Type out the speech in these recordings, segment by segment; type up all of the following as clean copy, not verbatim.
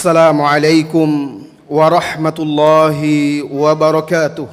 Assalamualaikum warahmatullahi wabarakatuh.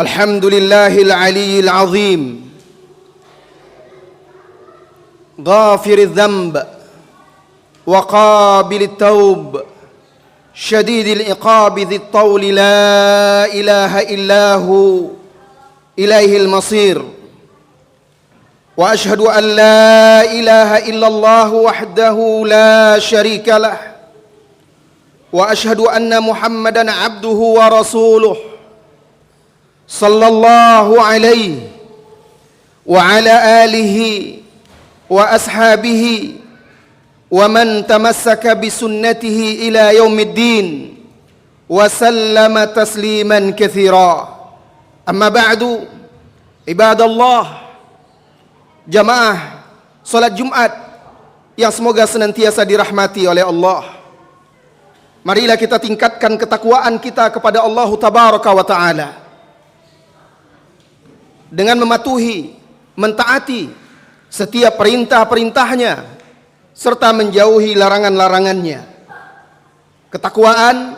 الحمد لله العلي العظيم غافر الذنب وقابل التوب شديد العقاب ذي الطول لا إله إلا هو إليه المصير وأشهد أن لا إله إلا الله وحده لا شريك له وأشهد أن محمدًا عبده ورسوله صلى الله عليه وعلى آله وأصحابه ومن تمسك بسنته إلى يوم الدين وسلم تسليما كثيرا. أما بعد عباد الله jamaah salat Jumat yang semoga senantiasa dirahmati oleh Allah. Marilah kita tingkatkan ketakwaan kita kepada Allah Tabaraka wa Ta'ala dengan mematuhi, mentaati setiap perintah-perintahnya serta menjauhi larangan-larangannya. Ketakwaan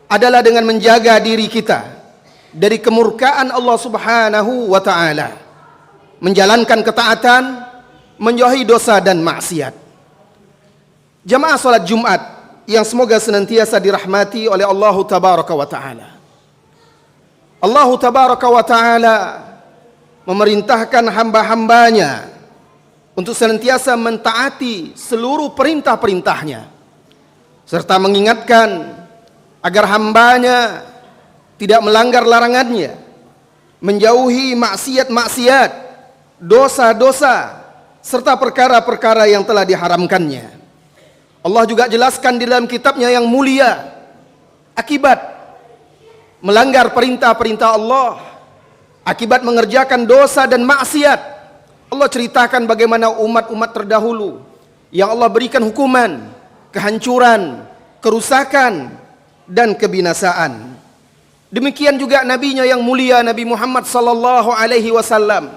adalah dengan menjaga diri kita dari kemurkaan Allah Subhanahu wa Ta'ala, menjalankan ketaatan, menjauhi dosa dan maksiat. Jamaah salat Jumat yang semoga senantiasa dirahmati oleh Allah Tabaraka wa Ta'ala. Allah Tabaraka wa Ta'ala memerintahkan hamba-hambanya untuk senantiasa mentaati seluruh perintah-perintahnya, serta mengingatkan agar hambanya tidak melanggar larangannya, menjauhi maksiat-maksiat, dosa-dosa, serta perkara-perkara yang telah diharamkannya. Allah juga jelaskan di dalam kitabnya yang mulia, akibat melanggar perintah-perintah Allah, akibat mengerjakan dosa dan maksiat, Allah ceritakan bagaimana umat-umat terdahulu yang Allah berikan hukuman, kehancuran, kerusakan, dan kebinasaan. Demikian juga nabinya yang mulia Nabi Muhammad sallallahu alaihi wasallam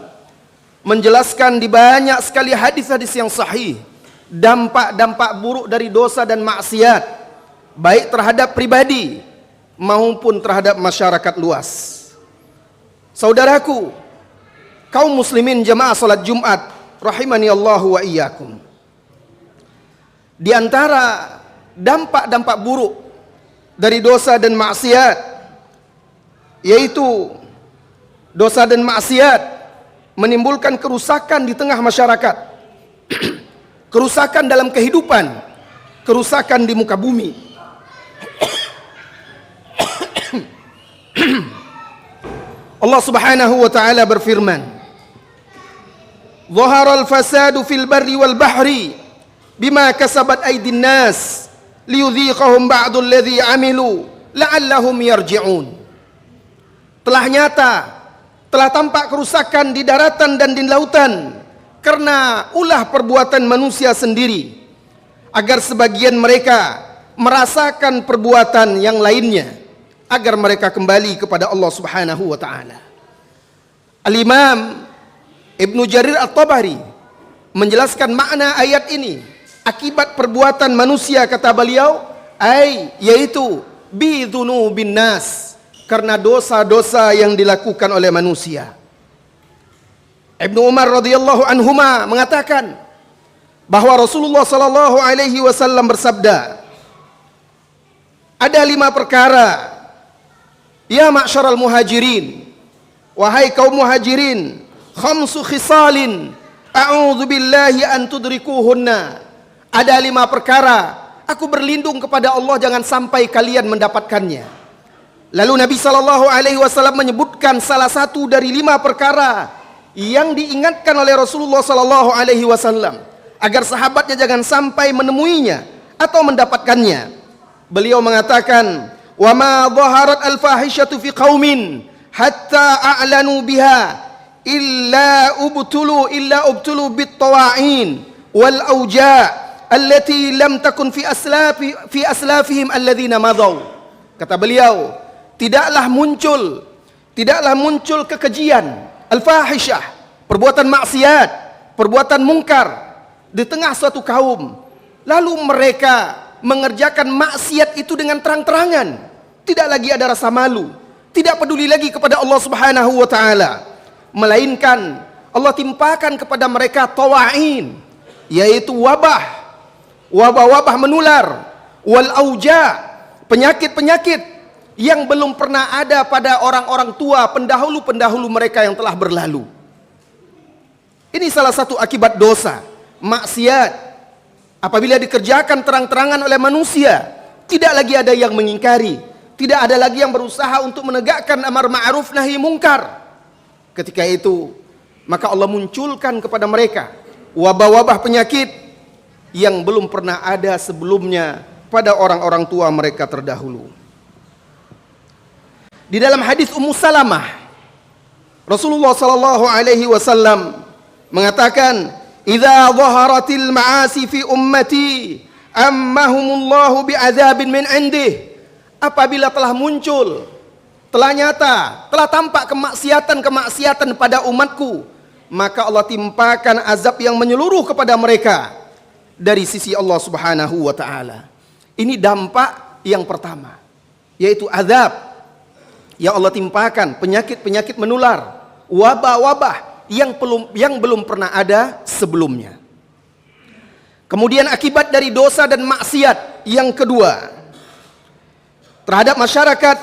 menjelaskan di banyak sekali hadis-hadis yang sahih dampak-dampak buruk dari dosa dan maksiat, baik terhadap pribadi maupun terhadap masyarakat luas. Saudaraku, kaum muslimin jamaah salat Jumat rahimani Allahu wa iyyakum, di antara dampak-dampak buruk dari dosa dan maksiat, yaitu dosa dan maksiat menimbulkan kerusakan di tengah masyarakat, kerusakan dalam kehidupan, kerusakan di muka bumi. Allah Subhanahu wa Ta'ala berfirman, "Dhaharal fasadu fil barri wal bahri bima kasabat aydin nas liyudhiqahum ba'du alladhi 'amilu la'allahum yarji'un." Telah nyata, telah tampak kerusakan di daratan dan di lautan karena ulah perbuatan manusia sendiri, agar sebagian mereka merasakan perbuatan yang lainnya, agar mereka kembali kepada Allah Subhanahu wa Ta'ala. Al-Imam Ibnu Jarir At-Tabari menjelaskan makna ayat ini, akibat perbuatan manusia, kata beliau, yaitu bidhunubin nas, karena dosa-dosa yang dilakukan oleh manusia. Ibnu Umar radhiyallahu anhuma mengatakan bahwa Rasulullah sallallahu alaihi wasallam bersabda, ada 5 perkara, ya ma'syaral muhajirin, wahai kaum muhajirin, khamsu khisalin a'udzu billahi an tudrikuhunna. Ada 5 perkara, aku berlindung kepada Allah jangan sampai kalian mendapatkannya. Lalu Nabi sallallahu alaihi wasallam menyebutkan salah satu dari 5 perkara yang diingatkan oleh Rasulullah sallallahu alaihi wasallam agar sahabatnya jangan sampai menemuinya atau mendapatkannya. Beliau mengatakan, "Wa ma dhaharat al-fahishatu fi qaumin hatta a'lanu biha illa ubtulu bit-tawa'in wal auja' allati lam takun fi aslafihim alladhina madaw." Kata beliau, tidaklah muncul kekejian, al-fahishah, perbuatan maksiat, perbuatan mungkar di tengah suatu kaum, lalu mereka mengerjakan maksiat itu dengan terang-terangan, tidak lagi ada rasa malu, tidak peduli lagi kepada Allah Subhanahu wa Ta'ala, melainkan Allah timpakan kepada mereka tawa'in, yaitu wabah menular, wal auja, penyakit-penyakit yang belum pernah ada pada orang-orang tua pendahulu-pendahulu mereka yang telah berlalu. Ini salah satu akibat dosa, maksiat. Apabila dikerjakan terang-terangan oleh manusia, tidak lagi ada yang mengingkari, tidak ada lagi yang berusaha untuk menegakkan amar ma'ruf nahi mungkar. Ketika itu, maka Allah munculkan kepada mereka wabah-wabah penyakit yang belum pernah ada sebelumnya pada orang-orang tua mereka terdahulu. Di dalam hadis Ummu Salamah, Rasulullah sallallahu alaihi wasallam mengatakan, "Idza dhaharatil ma'asi fi ummati ammahumullahu bi'adzabin min indih." Apabila telah muncul, telah nyata, telah tampak kemaksiatan-kemaksiatan pada umatku, maka Allah timpakan azab yang menyeluruh kepada mereka dari sisi Allah Subhanahu wa taala. Ini dampak yang pertama, yaitu azab yang Allah timpakan, penyakit-penyakit menular, wabah-wabah yang belum pernah ada sebelumnya. Kemudian akibat dari dosa dan maksiat yang kedua terhadap masyarakat,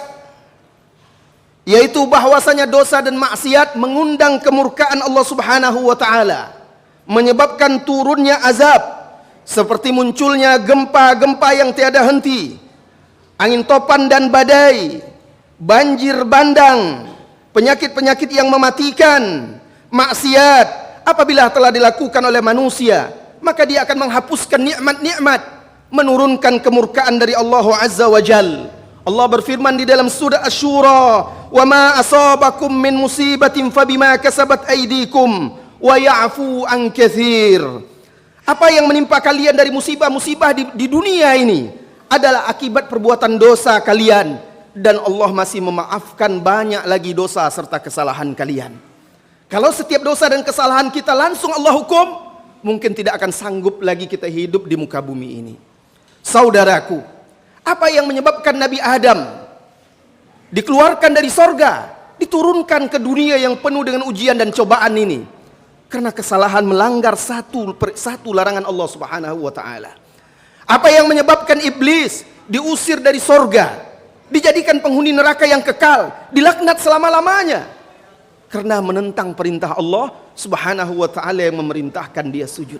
yaitu bahwasanya dosa dan maksiat mengundang kemurkaan Allah Subhanahu wa taala, menyebabkan turunnya azab seperti munculnya gempa-gempa yang tiada henti, angin topan dan badai, banjir bandang, penyakit-penyakit yang mematikan. Maksiat apabila telah dilakukan oleh manusia, maka dia akan menghapuskan nikmat-nikmat, menurunkan kemurkaan dari Allah Azza wa Jal. Allah berfirman di dalam surah Asy-Syura, "Wa ma asabakum min musibatin fabima kasabat aydikum wa ya'fu an katsir." Apa yang menimpa kalian dari musibah-musibah di dunia ini adalah akibat perbuatan dosa kalian, dan Allah masih memaafkan banyak lagi dosa serta kesalahan kalian. Kalau setiap dosa dan kesalahan kita langsung Allah hukum, mungkin tidak akan sanggup lagi kita hidup di muka bumi ini. Saudaraku, apa yang menyebabkan Nabi Adam dikeluarkan dari sorga, diturunkan ke dunia yang penuh dengan ujian dan cobaan ini? Karena kesalahan melanggar satu larangan Allah Subhanahu wa taala. Apa yang menyebabkan iblis diusir dari sorga, dijadikan penghuni neraka yang kekal, dilaknat selama-lamanya? Karena menentang perintah Allah Subhanahu wa taala yang memerintahkan dia sujud.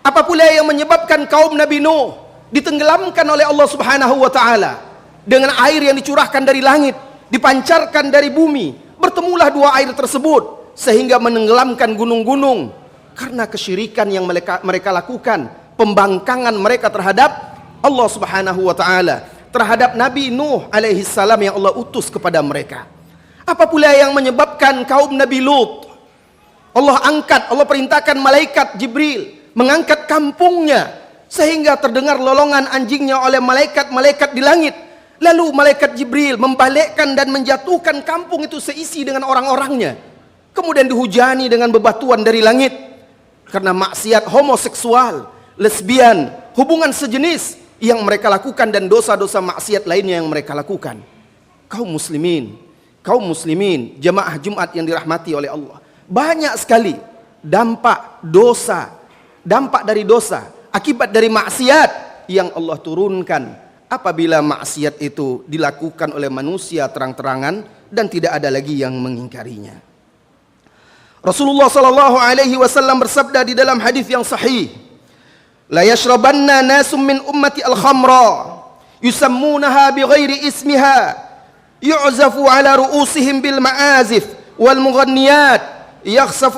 Apa pula yang menyebabkan kaum Nabi Nuh ditenggelamkan oleh Allah Subhanahu wa taala dengan air yang dicurahkan dari langit, dipancarkan dari bumi, bertemulah dua air tersebut sehingga menenggelamkan gunung-gunung? Karena kesyirikan yang mereka lakukan, pembangkangan mereka terhadap Allah Subhanahu wa taala, terhadap Nabi Nuh alaihi salam yang Allah utus kepada mereka. Apa pula yang menyebabkan kaum Nabi Lut, Allah perintahkan malaikat Jibril mengangkat kampungnya sehingga terdengar lolongan anjingnya oleh malaikat-malaikat di langit. Lalu malaikat Jibril membalikkan dan menjatuhkan kampung itu seisi dengan orang-orangnya. Kemudian dihujani dengan bebatuan dari langit karena maksiat homoseksual, lesbian, hubungan sejenis yang mereka lakukan dan dosa-dosa maksiat lainnya yang mereka lakukan. Kaum muslimin, jemaah Jumat yang dirahmati oleh Allah, banyak sekali dampak dari dosa, akibat dari maksiat yang Allah turunkan apabila maksiat itu dilakukan oleh manusia terang-terangan dan tidak ada lagi yang mengingkarinya. Rasulullah sallallahu alaihi wasallam bersabda di dalam hadis yang sahih, "La yashrabanna nasum min ummati al-khamra yusammunaha bighairi ismiha yu'zafu ala ru'usihim bil ma'azif wal mughanniyat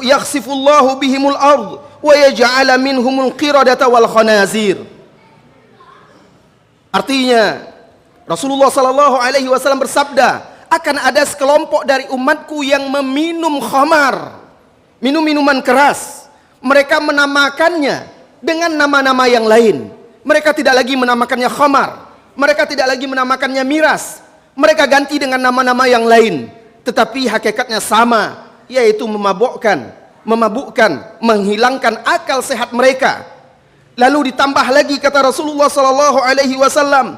yakhsifu Allahu bihimul ard wa yaj'ala minhumul qiradata wal khanazir." Artinya Rasulullah sallallahu alaihi wasallam bersabda, akan ada sekelompok dari umatku yang meminum khamar, minum minuman keras. Mereka menamakannya dengan nama-nama yang lain. Mereka tidak lagi menamakannya khamar, mereka tidak lagi menamakannya miras, mereka ganti dengan nama-nama yang lain, tetapi hakikatnya sama, yaitu memabukkan, menghilangkan akal sehat mereka. Lalu ditambah lagi kata Rasulullah sallallahu alaihi wasallam,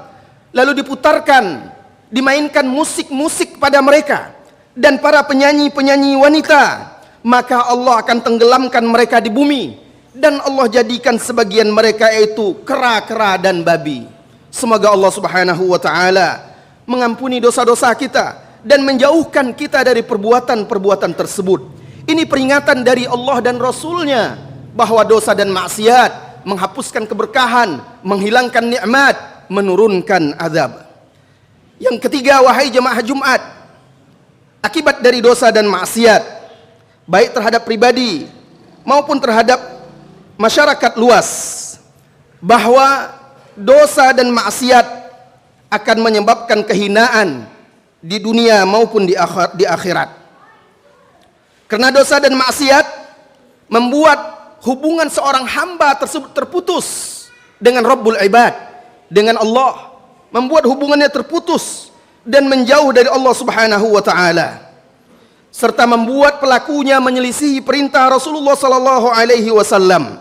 lalu diputarkan, dimainkan musik-musik pada mereka dan para penyanyi-penyanyi wanita, maka Allah akan tenggelamkan mereka di bumi dan Allah jadikan sebagian mereka yaitu kera-kera dan babi. Semoga Allah Subhanahu wa taala mengampuni dosa-dosa kita dan menjauhkan kita dari perbuatan-perbuatan tersebut. Ini peringatan dari Allah dan Rasulnya bahwa dosa dan maksiat menghapuskan keberkahan, menghilangkan nikmat, menurunkan azab. Yang ketiga, wahai jemaah Jumat, akibat dari dosa dan maksiat, baik terhadap pribadi maupun terhadap masyarakat luas, bahwa dosa dan maksiat akan menyebabkan kehinaan di dunia maupun di akhirat. Karena dosa dan maksiat membuat hubungan seorang hamba tersebut terputus dengan Rabbul Ibad, dengan Allah, membuat hubungannya terputus dan menjauh dari Allah Subhanahu wa taala, serta membuat pelakunya menyelisihi perintah Rasulullah sallallahu alaihi wasallam.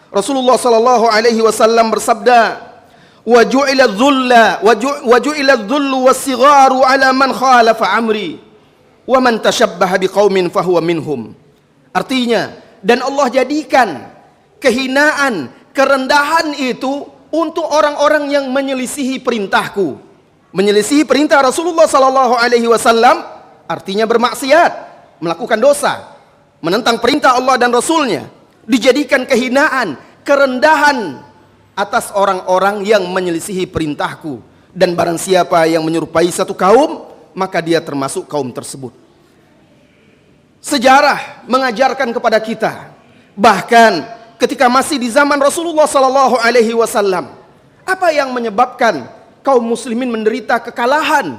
Rasulullah sallallahu alaihi wasallam bersabda, "Wa ju'ila dhullu was-sigharu 'ala man khalafa amri, wa man tashabbaha biqaumin fahuwa minhum." Artinya, dan Allah jadikan kehinaan, kerendahan itu untuk orang-orang yang menyelisihi perintahku. Menyelisihi perintah Rasulullah sallallahu alaihi wasallam artinya bermaksiat, melakukan dosa, menentang perintah Allah dan Rasulnya. Dijadikan kehinaan, kerendahan atas orang-orang yang menyelisihi perintahku. Dan barang siapa yang menyerupai satu kaum, maka dia termasuk kaum tersebut. Sejarah mengajarkan kepada kita, bahkan ketika masih di zaman Rasulullah sallallahu alaihi wasallam, apa yang menyebabkan kaum muslimin menderita kekalahan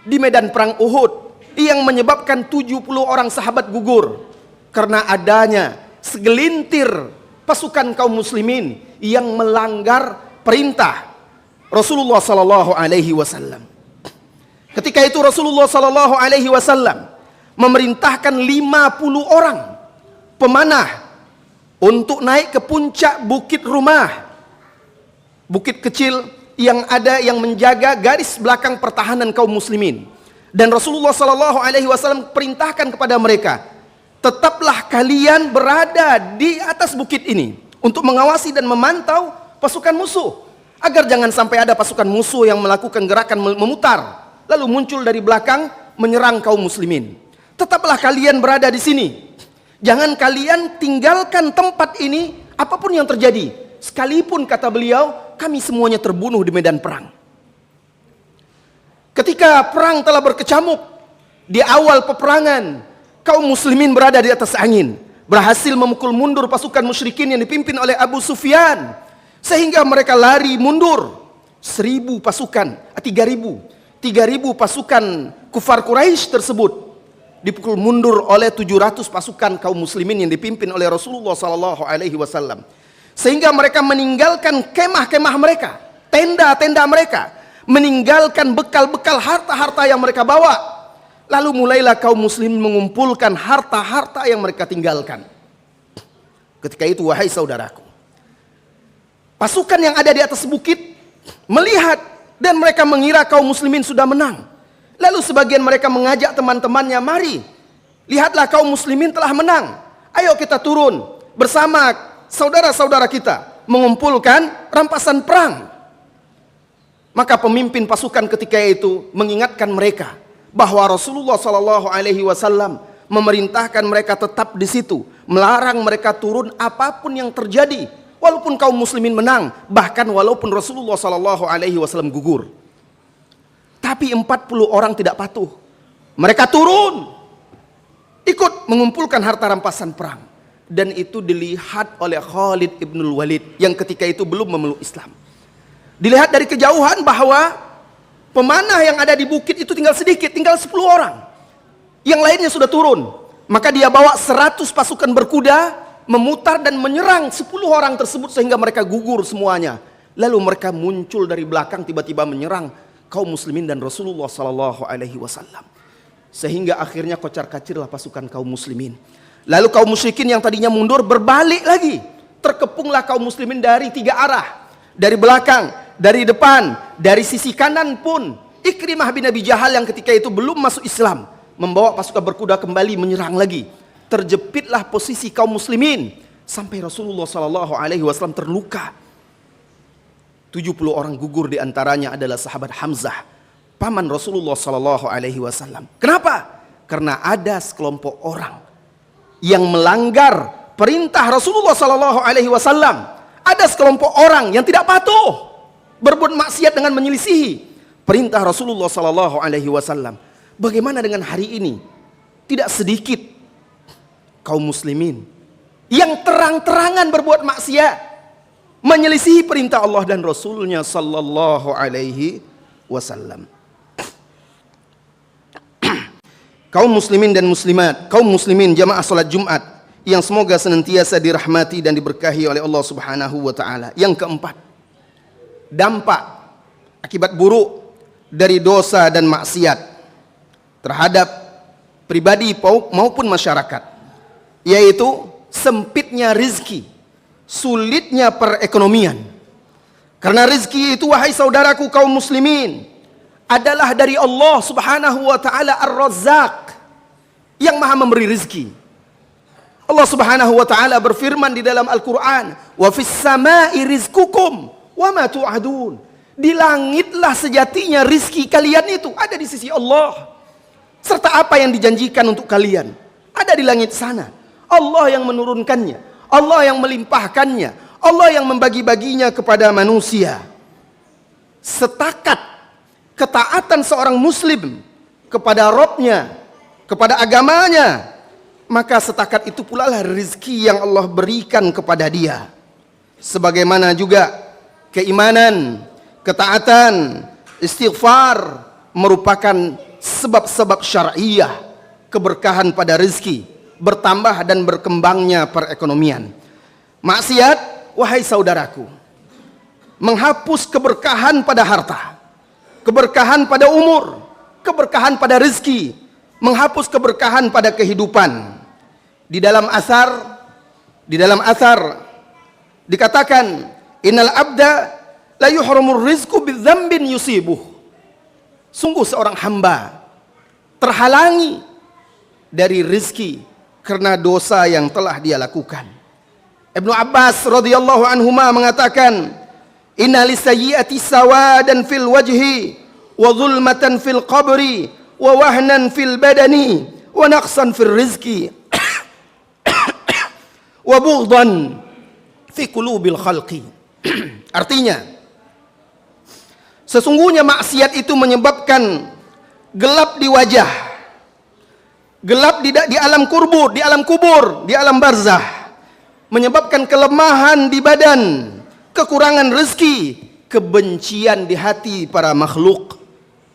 di medan perang Uhud, yang menyebabkan 70 orang sahabat gugur? Karena adanya segelintir pasukan kaum muslimin yang melanggar perintah Rasulullah sallallahu alaihi wasallam. Ketika itu Rasulullah sallallahu alaihi wasallam memerintahkan 50 orang pemanah untuk naik ke puncak Bukit Rumah, bukit kecil yang ada yang menjaga garis belakang pertahanan kaum muslimin. Dan Rasulullah sallallahu alaihi wasallam perintahkan kepada mereka, tetaplah kalian berada di atas bukit ini untuk mengawasi dan memantau pasukan musuh, agar jangan sampai ada pasukan musuh yang melakukan gerakan memutar lalu muncul dari belakang menyerang kaum muslimin. Tetaplah kalian berada di sini. Jangan kalian tinggalkan tempat ini apapun yang terjadi. Sekalipun, kata beliau, kami semuanya terbunuh di medan perang. Ketika perang telah berkecamuk, di awal peperangan, kaum muslimin berada di atas angin, berhasil memukul mundur pasukan musyrikin yang dipimpin oleh Abu Sufyan, sehingga mereka lari mundur. 1.000 pasukan, 3.000 pasukan kufar Quraisy tersebut dipukul mundur oleh 700 pasukan kaum muslimin yang dipimpin oleh Rasulullah sallallahu alaihi wasallam. Sehingga mereka meninggalkan kemah-kemah mereka, tenda-tenda mereka, meninggalkan bekal-bekal harta-harta yang mereka bawa. Lalu mulailah kaum muslimin mengumpulkan harta-harta yang mereka tinggalkan. Ketika itu, wahai saudaraku, pasukan yang ada di atas bukit melihat dan mereka mengira kaum muslimin sudah menang. Lalu sebagian mereka mengajak teman-temannya, mari, lihatlah kaum muslimin telah menang. Ayo kita turun bersama saudara-saudara kita mengumpulkan rampasan perang. Maka pemimpin pasukan ketika itu mengingatkan mereka bahwa Rasulullah sallallahu alaihi wasallam memerintahkan mereka tetap di situ, melarang mereka turun apapun yang terjadi, walaupun kaum muslimin menang, bahkan walaupun Rasulullah sallallahu alaihi wasallam gugur. Tapi 40 orang tidak patuh. Mereka turun, ikut mengumpulkan harta rampasan perang. Dan itu dilihat oleh Khalid ibn Walid yang ketika itu belum memeluk Islam. Dilihat dari kejauhan bahwa pemanah yang ada di bukit itu tinggal sedikit, tinggal 10 orang. Yang lainnya sudah turun. Maka dia bawa 100 pasukan berkuda, memutar dan menyerang 10 orang tersebut sehingga mereka gugur semuanya. Lalu mereka muncul dari belakang tiba-tiba menyerang kaum muslimin dan Rasulullah sallallahu alaihi wasallam. Sehingga akhirnya kocar-kacirlah pasukan kaum muslimin. Lalu kaum musyrikin yang tadinya mundur berbalik lagi. Terkepunglah kaum muslimin dari 3 arah. Dari belakang, dari depan, dari sisi kanan pun. Ikrimah bin Abi Jahal yang ketika itu belum masuk Islam, membawa pasukan berkuda kembali menyerang lagi. Terjepitlah posisi kaum muslimin sampai Rasulullah sallallahu alaihi wasallam terluka. 70 orang gugur, di antaranya adalah sahabat Hamzah, paman Rasulullah sallallahu alaihi wasallam. Kenapa? Karena ada sekelompok orang yang melanggar perintah Rasulullah sallallahu alaihi wasallam. Ada sekelompok orang yang tidak patuh, berbuat maksiat dengan menyelisihi perintah Rasulullah sallallahu alaihi wasallam. Bagaimana dengan hari ini? Tidak sedikit kaum muslimin yang terang-terangan berbuat maksiat, menyelisihi perintah Allah dan Rasulnya sallallahu alaihi wasallam. Kaum muslimin dan muslimat, kaum muslimin jamaah salat Jumat yang semoga senantiasa dirahmati dan diberkahi oleh Allah Subhanahu wa taala. Yang keempat, dampak akibat buruk dari dosa dan maksiat terhadap pribadi maupun masyarakat, yaitu sempitnya rizki, sulitnya perekonomian. Karena rizki itu, wahai saudaraku kaum muslimin, adalah dari Allah Subhanahu wa taala Ar-Razzaq, yang maha memberi rizki. Allah Subhanahu wa taala berfirman di dalam Al-Qur'an, "Wa fis sama'i rizqukum wa ma tu'adun." Di langitlah sejatinya rizki kalian itu ada di sisi Allah. Serta apa yang dijanjikan untuk kalian ada di langit sana. Allah yang menurunkannya, Allah yang melimpahkannya, Allah yang membagi-baginya kepada manusia. Setakat ketaatan seorang muslim kepada Rabb-nya, kepada agamanya, maka setakat itu pula lah rezeki yang Allah berikan kepada dia. Sebagaimana juga keimanan, ketaatan, istighfar merupakan sebab-sebab syar'iyah keberkahan pada rezeki, bertambah dan berkembangnya perekonomian. Maksiat, wahai saudaraku, menghapus keberkahan pada harta, keberkahan pada umur, keberkahan pada rezeki, menghapus keberkahan pada kehidupan. Di dalam asar dikatakan, innal abda la yuhramur rizqu bidzambin yusibuh. Sungguh seorang hamba terhalangi dari rezeki karena dosa yang telah dia lakukan. Ibnu Abbas radhiyallahu anhuma mengatakan, inna lisayyi'ati sawadan fil wajhi wa zulmatan fil qabri wa wahnan fil badani wa naqsan fil rizqi wa bughdan fi qulubil khalqi. Artinya, sesungguhnya maksiat itu menyebabkan gelap di wajah, gelap di alam kubur, di alam barzah, menyebabkan kelemahan di badan, kekurangan rezeki, kebencian di hati para makhluk.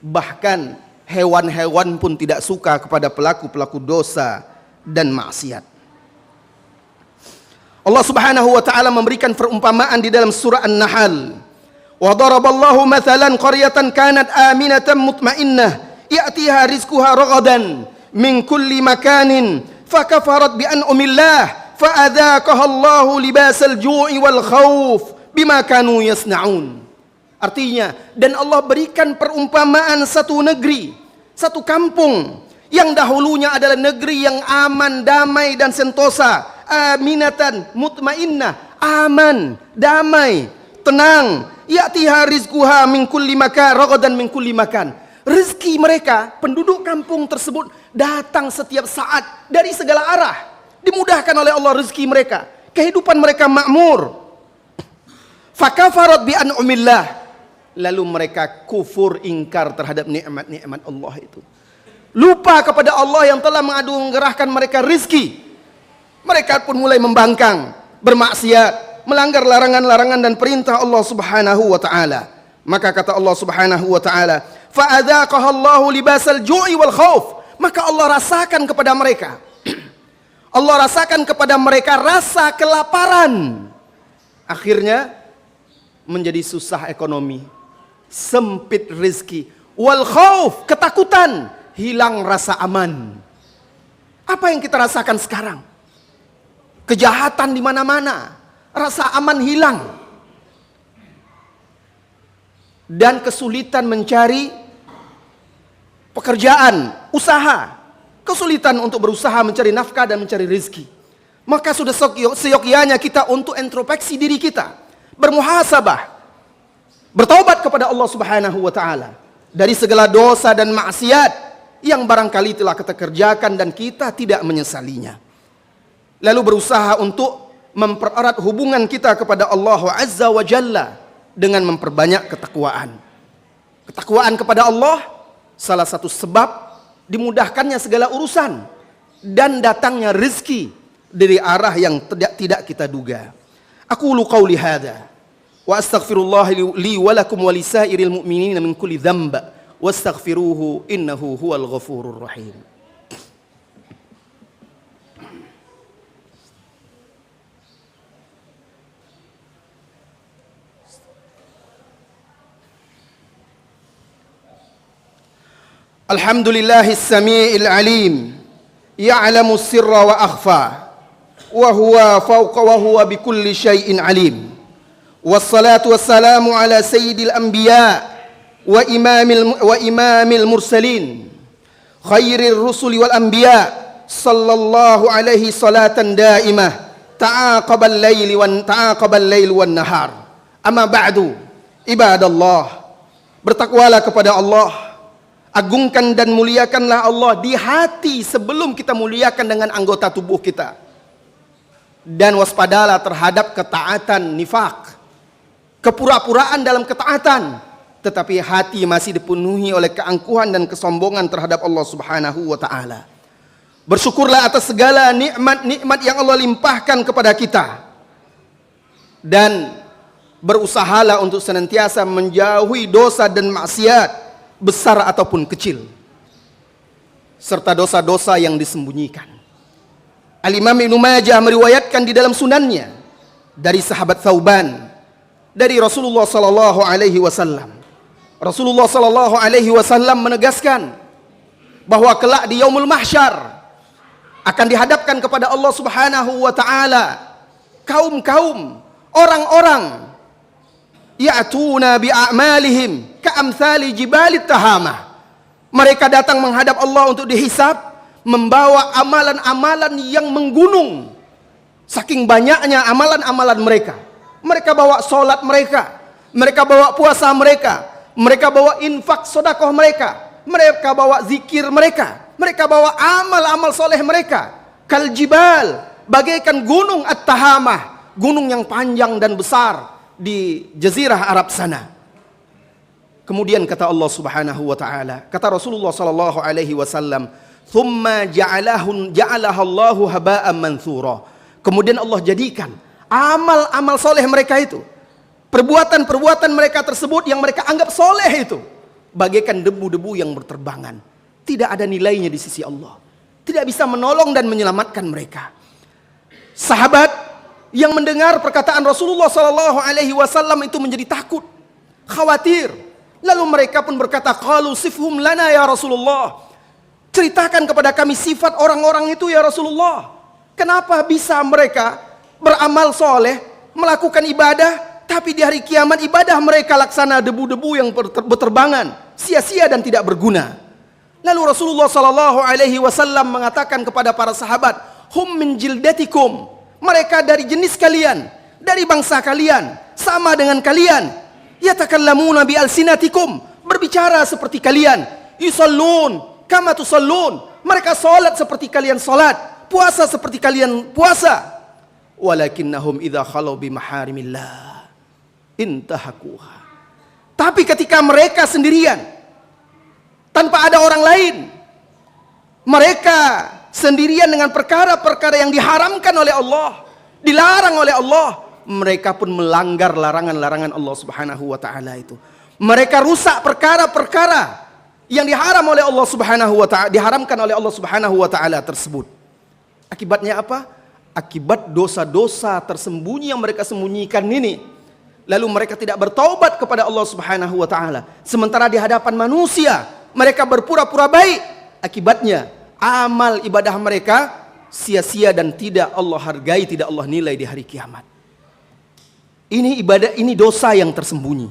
Bahkan hewan-hewan pun tidak suka kepada pelaku-pelaku dosa dan maksiat. Allah Subhanahu wa taala memberikan perumpamaan di dalam surah An-Nahl. Wa daraballahu mathalan qaryatan kanat aminatan mutmainnah ya'tiha rizquha ragadan min kulli makanin fakafarat bi an'amillah fa'adzaqaha Allahu libasal ju'i wal khauf bima kanu yasna'un. Artinya, dan Allah berikan perumpamaan satu negeri, satu kampung yang dahulunya adalah negeri yang aman, damai dan sentosa, aminatan mutmainnah, aman, damai, tenang, ya'tiha rizquha min kulli makan, ragadan min kulli makan. Rezeki mereka, penduduk kampung tersebut, datang setiap saat dari segala arah. Dimudahkan oleh Allah rezeki mereka, kehidupan mereka makmur. Fakafarat bi an'amillah, lalu mereka kufur, ingkar terhadap nikmat-nikmat Allah itu. Lupa kepada Allah yang telah menganugerahkan mereka rezeki. Mereka pun mulai membangkang, bermaksiat, melanggar larangan-larangan dan perintah Allah Subhanahu wa taala. Maka kata Allah Subhanahu wa taala, fa'adzaqaha Allahu libasal ju'i wal khauf. Maka Allah rasakan kepada mereka, Allah rasakan kepada mereka rasa kelaparan. Akhirnya menjadi susah ekonomi, sempit rezeki, wal khauf, ketakutan, hilang rasa aman. Apa yang kita rasakan sekarang? Kejahatan di mana-mana, rasa aman hilang, dan kesulitan mencari pekerjaan, usaha, kesulitan untuk berusaha mencari nafkah dan mencari rezeki. Maka sudah seyogyanya kita untuk introspeksi diri kita, bermuhasabah, bertaubat kepada Allah Subhanahu wa taala dari segala dosa dan maksiat yang barangkali telah kita kerjakan dan kita tidak menyesalinya. Lalu berusaha untuk mempererat hubungan kita kepada Allah Azza wa Jalla dengan memperbanyak ketakwaan. Ketakwaan kepada Allah salah satu sebab dimudahkannya segala urusan dan datangnya rezeki dari arah yang tidak kita duga. Aqulu qauli hadza wa astaghfirullah li wa lakum wa lisairil mu'minina min kulli dhanb wastaghfiruhu innahu huwal ghafurur rahim. Alhamdulillahis sami'il alim, ya'lamu sirra wa akhfa, wa huwa fawqa wa huwa bikulli syai'in alim. Wassalatu wassalamu ala sayyidil anbiya wa imamil mursalin, khairir rusuli wal anbiya, sallallahu alaihi salatan daimah, ta'aqabal laili wan nahar. Amma ba'du, ibadallah, bertakwalah kepada Allah, agungkan dan muliakanlah Allah di hati sebelum kita muliakan dengan anggota tubuh kita. Dan waspadalah terhadap ketaatan nifak, kepura-puraan dalam ketaatan, tetapi hati masih dipenuhi oleh keangkuhan dan kesombongan terhadap Allah Subhanahu wa ta'ala. Bersyukurlah atas segala nikmat-nikmat yang Allah limpahkan kepada kita, dan berusahalah untuk senantiasa menjauhi dosa dan maksiat, besar ataupun kecil, serta dosa-dosa yang disembunyikan. Al-Imam Ibnu Majah meriwayatkan di dalam sunannya dari sahabat Thauban dari Rasulullah sallallahu alaihi wasallam. Rasulullah sallallahu alaihi wasallam menegaskan bahwa kelak di yaumul mahsyar akan dihadapkan kepada Allah Subhanahu wa taala kaum-kaum, orang-orang ya'tuna bi'amalihim ka'amthali jibalit tahamah. Mereka datang menghadap Allah untuk dihisab, membawa amalan-amalan yang menggunung. Saking banyaknya amalan-amalan mereka. Mereka bawa solat mereka, mereka bawa puasa mereka, mereka bawa infak sedekah mereka, mereka bawa zikir mereka, mereka bawa amal-amal soleh mereka. Kal jibal, bagaikan gunung at-tahamah, gunung yang panjang dan besar di jazirah Arab sana. Kemudian kata Allah Subhanahu wa taala, kata Rasulullah sallallahu alaihi wasallam, "Tsumma ja'alaha Allahu haba'an mansura." Kemudian Allah jadikan amal-amal soleh mereka itu, perbuatan-perbuatan mereka tersebut yang mereka anggap soleh itu, bagaikan debu-debu yang berterbangan. Tidak ada nilainya di sisi Allah, tidak bisa menolong dan menyelamatkan mereka. Sahabat yang mendengar perkataan Rasulullah sallallahu alaihi wasallam itu menjadi takut, khawatir. Lalu mereka pun berkata, "Qalu sifhum lana ya Rasulullah." Ceritakan kepada kami sifat orang-orang itu ya Rasulullah. Kenapa bisa mereka beramal soleh, melakukan ibadah, tapi di hari kiamat ibadah mereka laksana debu-debu yang berterbangan, sia-sia dan tidak berguna. Lalu Rasulullah sallallahu alaihi wasallam mengatakan kepada para sahabat, "Hum min jildatikum." Mereka dari jenis kalian, dari bangsa kalian, sama dengan kalian. Yatakallamuna bi alsinatikum, berbicara seperti kalian. Yusallun kama tusallun, mereka salat seperti kalian salat, puasa seperti kalian puasa. Walakinnahum idza khalu bi maharimillah intahakuha. Tapi ketika mereka sendirian, tanpa ada orang lain, mereka sendirian dengan perkara-perkara yang diharamkan oleh Allah, dilarang oleh Allah, mereka pun melanggar larangan-larangan Allah Subhanahu wa taala itu. Mereka rusak perkara-perkara yang diharam oleh Allah Subhanahu wa taala, diharamkan oleh Allah Subhanahu wa taala tersebut. Akibatnya apa? Akibat dosa-dosa tersembunyi yang mereka sembunyikan ini. Lalu mereka tidak bertaubat kepada Allah Subhanahu wa taala. Sementara di hadapan manusia mereka berpura-pura baik. Akibatnya amal ibadah mereka sia-sia dan tidak Allah hargai, tidak Allah nilai di hari kiamat. Ini ibadah, ini dosa yang tersembunyi.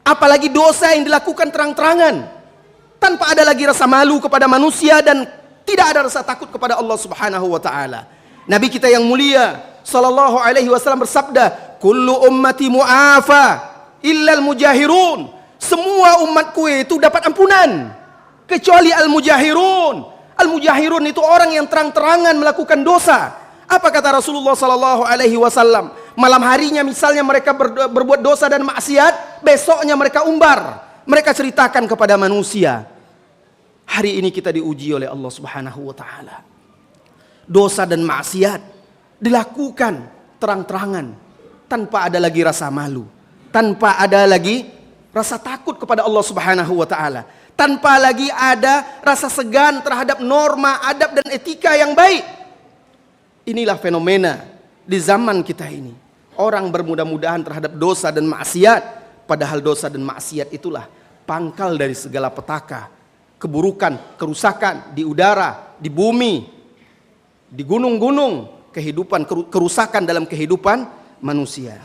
Apalagi dosa yang dilakukan terang-terangan, tanpa ada lagi rasa malu kepada manusia dan tidak ada rasa takut kepada Allah Subhanahu wa taala. Nabi kita yang mulia sallallahu alaihi wasallam bersabda, "Kullu ummati mu'afa illal mujahirun." Semua umatku itu dapat ampunan kecuali al-mujahirun. Al-mujahirun itu orang yang terang-terangan melakukan dosa. Apa kata Rasulullah sallallahu alaihi wasallam? Malam harinya misalnya mereka berbuat dosa dan maksiat, besoknya mereka umbar. Mereka ceritakan kepada manusia. Hari ini kita diuji oleh Allah Subhanahu wa taala. Dosa dan maksiat dilakukan terang-terangan, tanpa ada lagi rasa malu, tanpa ada lagi rasa takut kepada Allah Subhanahu wa taala, tanpa lagi ada rasa segan terhadap norma, adab dan etika yang baik. Inilah fenomena di zaman kita ini. Orang bermudah-mudahan terhadap dosa dan maksiat, padahal dosa dan maksiat itulah pangkal dari segala petaka keburukan, kerusakan di udara, di bumi, di gunung-gunung, kerusakan dalam kehidupan manusia.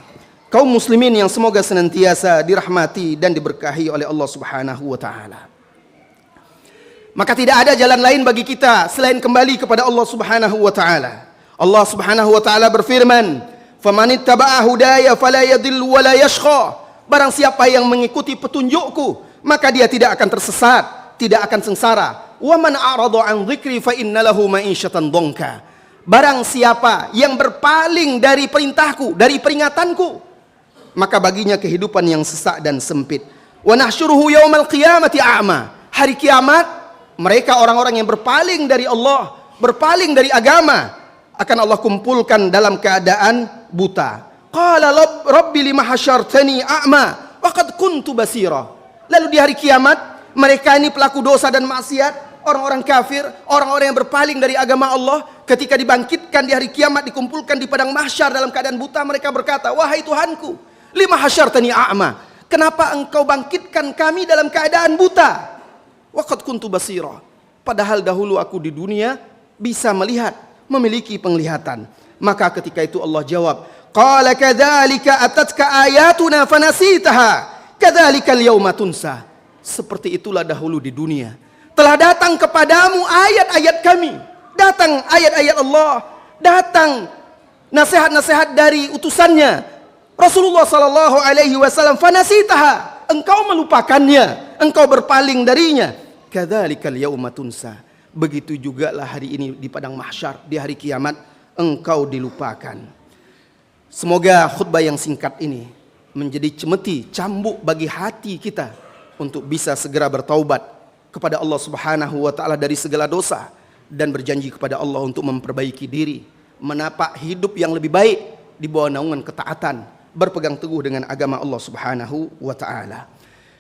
Kaum muslimin yang semoga senantiasa dirahmati dan diberkahi oleh Allah Subhanahu wa taala. Maka tidak ada jalan lain bagi kita selain kembali kepada Allah Subhanahu wa taala. Allah Subhanahu wa taala berfirman, "Famanittaba'a hudaya fala yadhillu wa la yashqa." Barang siapa yang mengikuti petunjukku, maka dia tidak akan tersesat, tidak akan sengsara. "Wa man a'rada 'an dzikri fa innalahu ma'isyatan dhanka." Barang siapa yang berpaling dari perintahku, dari peringatanku, maka baginya kehidupan yang sesak dan sempit. Wa nahsyuruhu yaumal qiyamati a'ma. Hari kiamat, mereka orang-orang yang berpaling dari Allah, berpaling dari agama, akan Allah kumpulkan dalam keadaan buta. Qala rabbi lima hasyartani a'ma wa qad kuntu basira. Lalu di hari kiamat, mereka ini pelaku dosa dan maksiat, orang-orang kafir, orang-orang yang berpaling dari agama Allah, ketika dibangkitkan di hari kiamat, dikumpulkan di padang mahsyar dalam keadaan buta, mereka berkata, "Wahai Tuhanku, lima hasyartani a'ma, kenapa engkau bangkitkan kami dalam keadaan buta? Wa qad kuntu basira." Padahal dahulu aku di dunia bisa melihat, memiliki penglihatan. Maka ketika itu Allah jawab, "Qala kadzalika atatka ayatuna fanasitaha, kadzalikal yauma tunsa." Seperti itulah dahulu di dunia. Telah datang kepadamu ayat-ayat kami, datang ayat-ayat Allah, datang nasihat-nasihat dari utusannya Rasulullah sallallahu alaihi wasallam, fanasitaha, engkau melupakannya, engkau berpaling darinya. Kadzalikal yauma tunsa. Begitu juga lah hari ini di padang mahsyar, di hari kiamat engkau dilupakan. Semoga khutbah yang singkat ini menjadi cemeti, cambuk bagi hati kita untuk bisa segera bertaubat kepada Allah Subhanahu wa taala dari segala dosa dan berjanji kepada Allah untuk memperbaiki diri, menapak hidup yang lebih baik di bawah naungan ketaatan, berpegang teguh dengan agama Allah Subhanahu wa taala.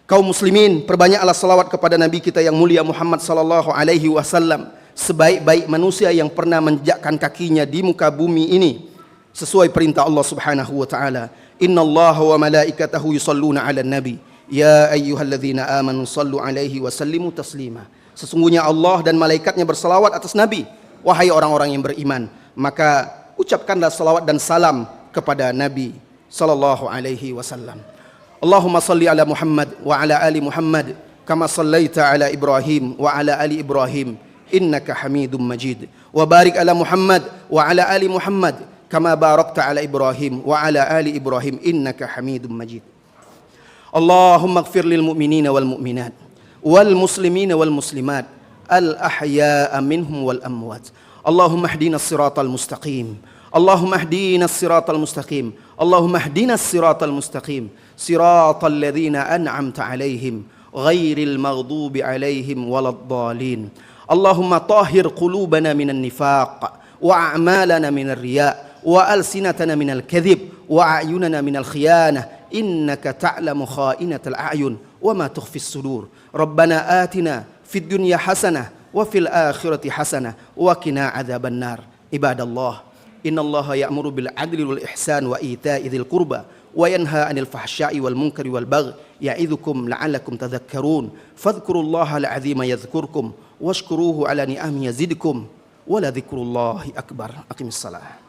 Kaum muslimin, perbanyaklah salawat kepada Nabi kita yang mulia Muhammad sallallahu alaihi wasallam, sebaik-baik manusia yang pernah menjejakkan kakinya di muka bumi ini sesuai perintah Allah Subhanahu wa taala. Innallaha wa malaikatahu yusholluna 'alan nabi, ya ayyuhalladzina amanu shallu 'alaihi wa sallimu taslima. Sesungguhnya Allah dan malaikatnya bersalawat atas Nabi, wahai orang-orang yang beriman, maka ucapkanlah salawat dan salam kepada Nabi sallallahu alaihi wasallam. Allahumma salli ala Muhammad wa ala ali Muhammad kama sallaita ala Ibrahim wa ala ali Ibrahim innaka Hamidum Majid, wa barik ala Muhammad wa ala ali Muhammad kama barakta ala Ibrahim wa ala ali Ibrahim innaka Hamidum Majid. Allahumma ighfir lil mu'minina wal mu'minat wal muslimina wal muslimat al ahya'a minhum wal amwat. Allahumma ihdinas siratal mustaqim. Allahumma ihdinas siratal mustaqim. Allahumma ihdinas siratal mustaqim. Siratal ladzina an'amta 'alaihim ghairil maghdubi 'alaihim waladdallin. Allahumma tahhir qulubana minan nifaq wa a'malana minar riya' wa alsinatana minal kadhib wa a'yunana minal khiyanah innaka ta'lamu kha'inatal a'yun wa ma tukhfis sudur. Rabbana atina fid dunya hasanah wa fil akhirati hasanah wa qina adzabannar. Ibadallah, innallaha ya'muru bil 'adli wal ihsan wa ita'i dzil qurba wa yanha 'anil fahsya'i wal munkari wal baghi ya'idzukum la'allakum tadhakkarun. Fadhkurullaha al-'azima yadhkurkum washkuruhu 'ala ni'amihi yazidkum wa la dzikrullahi akbar. Aqimissalah.